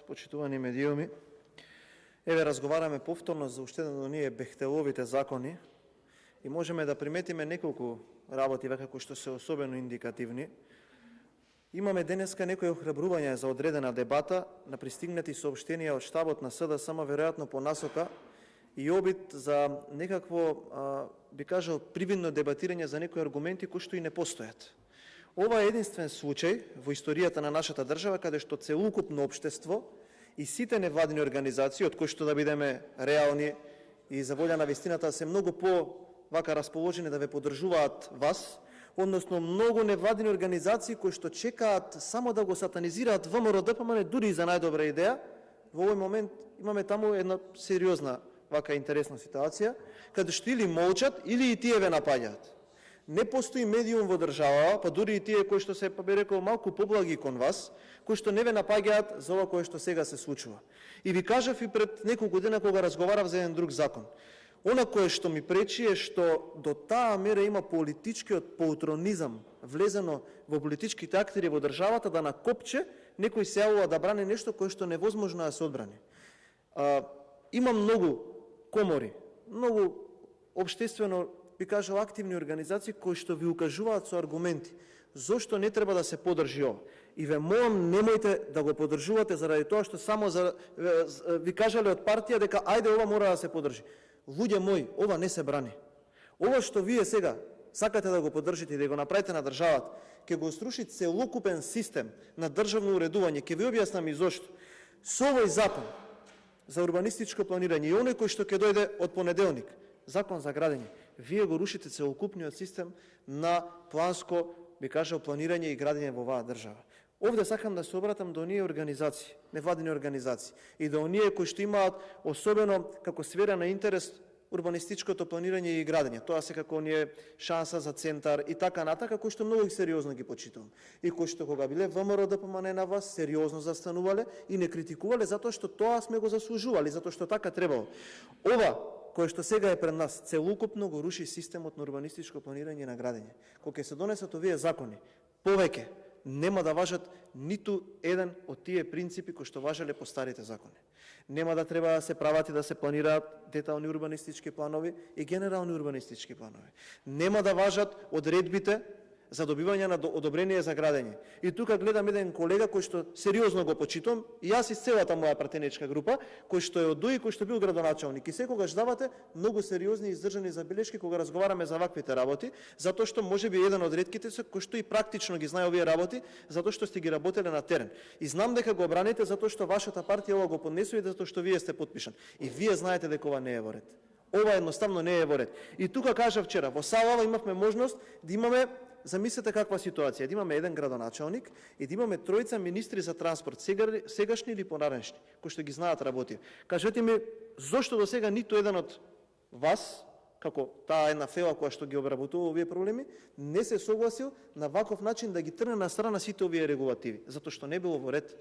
почитувани медиуми. Еве разговараме повторно за уште еден од оние бехтеловите закони и можеме да приметиме неколку работи веќе кои што се особено индикативни. Имаме денеска некои охрабрувања за одредена дебата на пристигнати сообщенија од штабот на СДСМ, веројатно по насока и обид за некакво, би кажал, привидно дебатирање за некои аргументи кои што и не постојат. Ова е единствен случај во историјата на нашата држава каде што целокупно општество и сите невладини организации, од кои што да бидеме реални и за волја на вистината се многу вака расположени да ве поддржуваат вас, односно многу невладини организации кои што чекаат само да го сатанизираат ВМРО-ДПМН дури и за најдобра идеја, во овој момент имаме таму една сериозна вака интересна ситуација, каде што или молчат, или и тие ве напаѓаат. Не постои медиум во држава, па дури и тие кои што се, би рекол, малку поблаги кон вас, кои што не ве напаѓаат за ова кое што сега се случува. И ви кажав и пред неколку дена кога разговарав за еден друг закон. Она кое што ми пречи е што до таа мера има политичкиот паутронизам влезено во политичките актери во државата да на копче некој се јавува да брани нешто кое што невозможно да се одбрани. Има многу комори, многу општествено, би кажал, активни организации кои што ви укажуваат со аргументи зошто не треба да се поддржи ова. И ве молам, немојте да го поддржувате заради тоа што само ви кажале од партија дека ајде ова мора да се поддржи. Луѓе мои, ова не се брани. Ова што вие сега сакате да го поддржите и да го направите на државата, ќе го сруши целокупен систем на државно уредување. Ќе ви објаснам и зошто. Со овој закон за урбанистичко планирање и оној кој што ќе дојде од понеделник, закон за градење, вие го рушите целокупниот систем на планско, би кажал, планирање и градење во оваа држава. Овде сакам да се обратам до оние организации, невладини организации, и до оние кои што имаат особено како сфера на интерес урбанистичкото планирање и градење. Тоа секако оние шанса за центар и така натака, кои што многу сериозно ги почитувам. И кои што кога биле ВМРО-ДПМН на вас, сериозно застанувале и не критикувале затоа што тоа сме го заслужували, затоа што така требало. Ова кое што сега е пред нас, целокупно го руши системот на урбанистичко планирање и на градење. Кога ќе се донесат овие закони, повеќе нема да важат ниту еден од тие принципи кои што важеле по старите закони. Нема да треба да се прават и да се планираат детални урбанистички планови и генерални урбанистички планови. Нема да важат одредбите за добивање на одобрение за градење. И тука гледам еден колега кој што сериозно го почитувам, и јас и целата моја пратеничка група, кој што е од ДУИ, кој што бил градоначалник. И секогаш давате многу сериозни и издржани забелешки кога разговараме за ваквите работи, затоа што можеби еден од ретките се кој што и практично ги знае овие работи, затоа што сте ги работеле на терен. И знам дека го браните затоа што вашата партија ова го поднесува и затоа што вие сте потпишан. И вие знаете дека ова не е во ред. Ова едноставно не е во ред. И тука кажав вчера, во Салава имавме можност да имаме, замислете каква ситуација, да имаме еден градоначалник и да имаме тројца министри за транспорт, сегашни или понаредни, кои што ги знаат работи. Кажете ми, зошто до сега ниту еден од вас, како таа една фела која што ги обработува овие проблеми, не се согласил на ваков начин да ги трне на страна сите овие регулативи, затоа што не било во ред.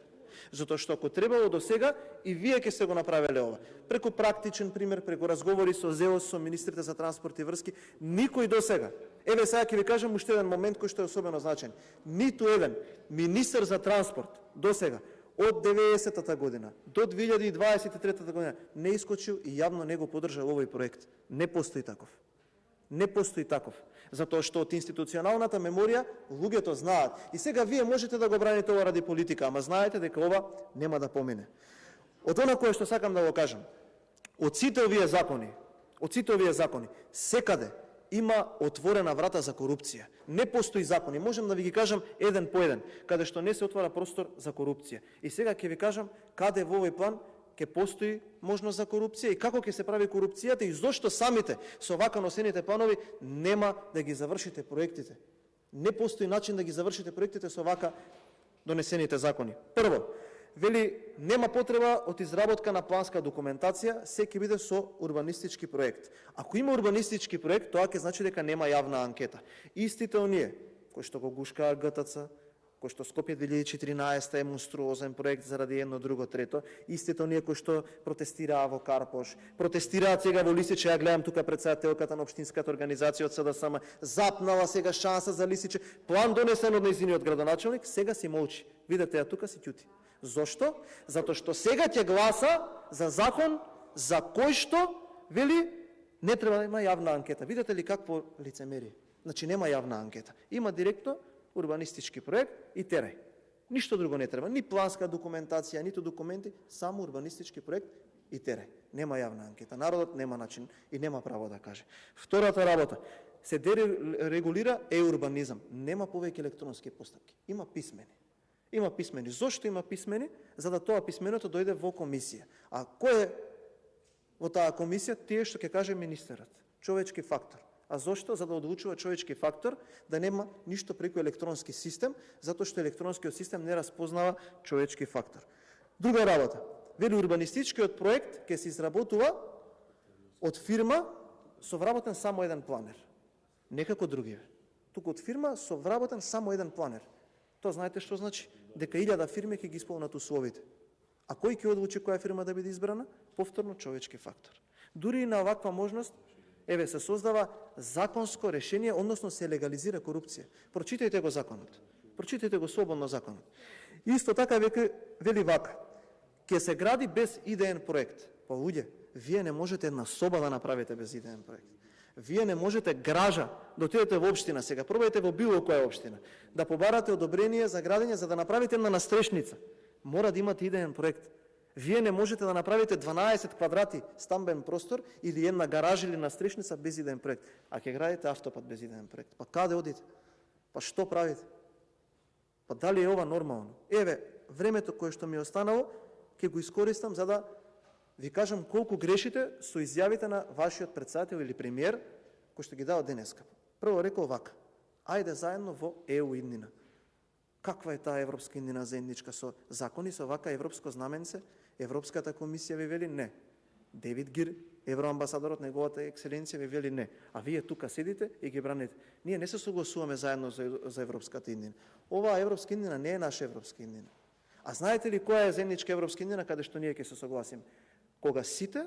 Затоа што ако требало до сега, и вие ќе се го направеле ова. Преку практичен пример, преку разговори со ЗЕОС, со министрите за транспорт и врски, никој до сега. Еве сега ќе ви кажам уште еден момент кој што е особено значен. Ниту еден министер за транспорт до сега од 90-та година до 2023 година не искочил и јавно не го поддржал овој проект. Не постои таков. Не постои таков. Затоа што од институционалната меморија луѓето знаат. И сега вие можете да го браните ова ради политика, ама знаете дека ова нема да помине. Од она кое што сакам да го кажам, од сите овие закони, секаде има отворена врата за корупција. Не постои закони. Можам да ви ги кажам еден по еден, каде што не се отвора простор за корупција. И сега ќе ви кажам каде во овој план ќе постои можност за корупција и како ќе се прави корупцијата и зошто самите со вака носените планови нема да ги завршите проектите. Не постои начин да ги завршите проектите со вака донесените закони. Прво, вели нема потреба од изработка на планска документација, се ќе биде со урбанистички проект. Ако има урбанистички проект, тоа ќе значи дека нема јавна анкета. Истите оние кои што го гушкаа ГТЦ, кој што Скопје 2014 е монструозен проект заради едно, друго, трето, истите оние кои што протестираа во Карпош, протестираат сега во Лисиче, ја гледам тука председателката на општинската организација од СДСМ, запнала сега шанса за Лисиче, план донесен од нејзиниот градоначалник, сега си молчи. Видете, ја тука си ќути. Зошто? Затоа што сега ќе гласа за закон за кој што вели не треба да има јавна анкета. Видите ли какво лицемерие? Значи нема јавна анкета. Има директно урбанистички проект и терај. Ништо друго не треба, ни планска документација, ниту документи, само урбанистички проект и терај. Нема јавна анкета. Народот нема начин и нема право да каже. Втората работа, се дерегулира урбанизам. Нема повеќе електронски постапки. Има писмени. Има писмени. Зошто има писмени? За да тоа писменото дојде во комисија. А кој е во таа комисија? Тие што ќе каже министерот. Човечки фактор. А зошто? За да одлучува човечки фактор, да нема ништо преку електронски систем, затоа што електронскиот систем не распознава човечки фактор. Друга работа. Вели урбанистичкиот проект ќе се изработува од фирма со вработен само еден планер. Не како другиве. Туку од фирма со вработен само еден планер. Тоа знаете што значи? Дека 1000 фирми ќе ги исполнат условите. А кој ќе одлучи која фирма да биде избрана? Повторно човечки фактор. Дури и на оваква можност, се создава законско решение, односно се легализира корупција. Прочитајте го законот. Прочитајте го слободно законот. Исто така вели вака. Ќе се гради без идеен проект. Па луѓе, вие не можете една соба да направите без идеен проект. Вие не можете гража да отидете во општина сега, пробајте во било која општина, да побарате одобрение за градење за да направите една настрешница. Мора да имате идеен проект. Вие не можете да направите 12 квадрати стамбен простор или една гаража или настрешница без идеен проект. А ќе градите автопат без идеен проект. Па каде одите? Па што правите? Па дали е ова нормално? Времето кое што ми е останало, ќе го искористам за да ви кажам колку грешите со изјавите на вашиот председател или премиер, кој што ги дава денеска. Прво рекол вака: ајде заедно во иднина. Каква е таа европска иднина заедничка со закони, со вака европско знаменце? Европската комисија ви вели не. Девид Гир, евроамбасадорот, неговата екселенција ви вели не. А вие тука седите и ги браните. Ние не се согласуваме заедно за европската иднина. Оваа европска иднина не е наша европска иднина. А знаете ли која е заедничка европска иднина каде што ние ќе се согласиме? Кога сите,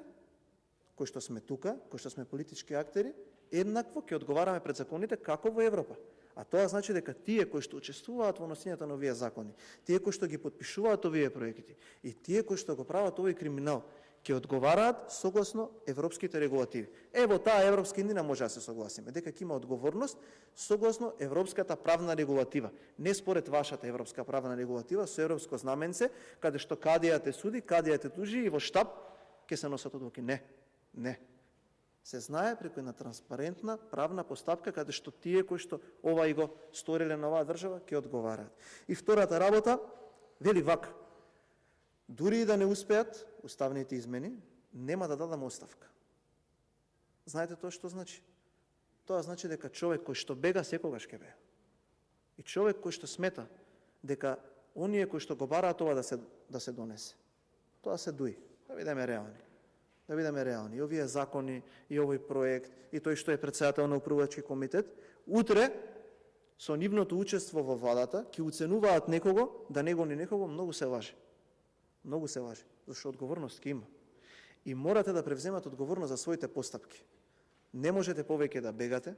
кои што сме тука, кои што сме политички актери, еднакво ќе одговараме пред законите како во Европа. А тоа значи дека тие кои што учествуваат во носењето на овие закони, тие кои што ги потпишуваат овие проекти и тие кои што го прават овој криминал, ќе одговараат согласно европските регулативи. Во таа европска иднина може да се согласиме, дека ќе има одговорност согласно европската правна регулатива. Не според вашата европска правна регулатива со европско знаменце, каде што кадија те суди, кадија те тужи и во штаб ќе се носат одлуки. Не. Се знае преку една транспарентна правна постапка каде што тие кои што ова и го сториле на оваа држава ќе одговараат. И втората работа вели вака: дури и да не успеат уставните измени, нема да дадам оставка. Знаете тоа што значи? Тоа значи дека човек кој што бега секогаш ќе бега. И човек кој што смета дека оние кои што го бараат ова да се донесе, тоа се дуи. Да бидеме реални. И овие закони, и овој проект, и тој што е председател на управувачки комитет, утре со нивното учество во владата ќе уценуваат некого, да не гони некого, многу се лаже. Зашто одговорност ќе има. И морате да превземат одговорност за своите постапки. Не можете повеќе да бегате,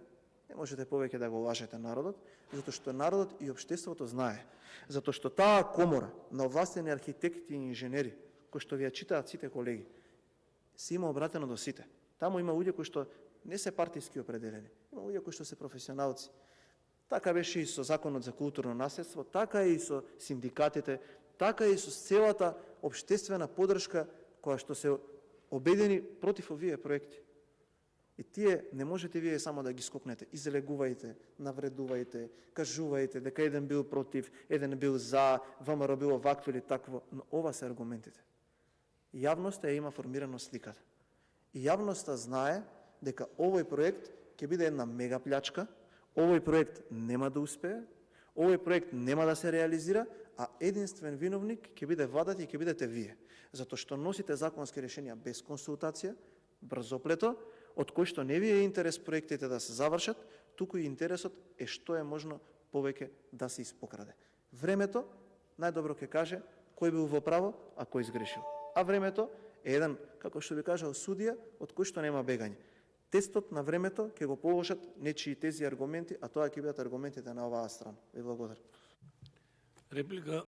не можете повеќе да го лажете народот, затоа што народот и општеството знае. Затоа што таа комора на овластени архитекти и инженери, кои што ви ја читаат сите колеги, се има обратено до сите. Таму има луѓе кои што не се партиски определени, има луѓе кои што се професионалци. Така беше и со Законот за културно наследство, така и со синдикатите, така и со целата општествена поддршка која што се обедини против овие проекти. И тие не можете вие само да ги скокнете, излегувајте, навредувајте, кажувајте дека еден бил против, еден бил за, ВМРО било вакво или такво, но ова се аргументите. Јавноста ја има формирано сликата. И јавноста знае дека овој проект ќе биде една мега плячка, овој проект нема да успее, овој проект нема да се реализира, а единствен виновник ќе биде владата и ќе бидете вие. Затоа што носите законски решенија без консултација, брзоплето, од кој што не ви е интерес проектите да се завршат, туку и интересот е што е можно повеќе да се испокраде. Времето најдобро ќе каже кој бил во право, а кој изгрешил. А времето е еден, како што ви кажал, судија од кој што нема бегање. Тестот на времето ќе го положат нечии тези аргументи, а тоа ќе бидат аргументите на оваа страна. Ви благодарам. Реплика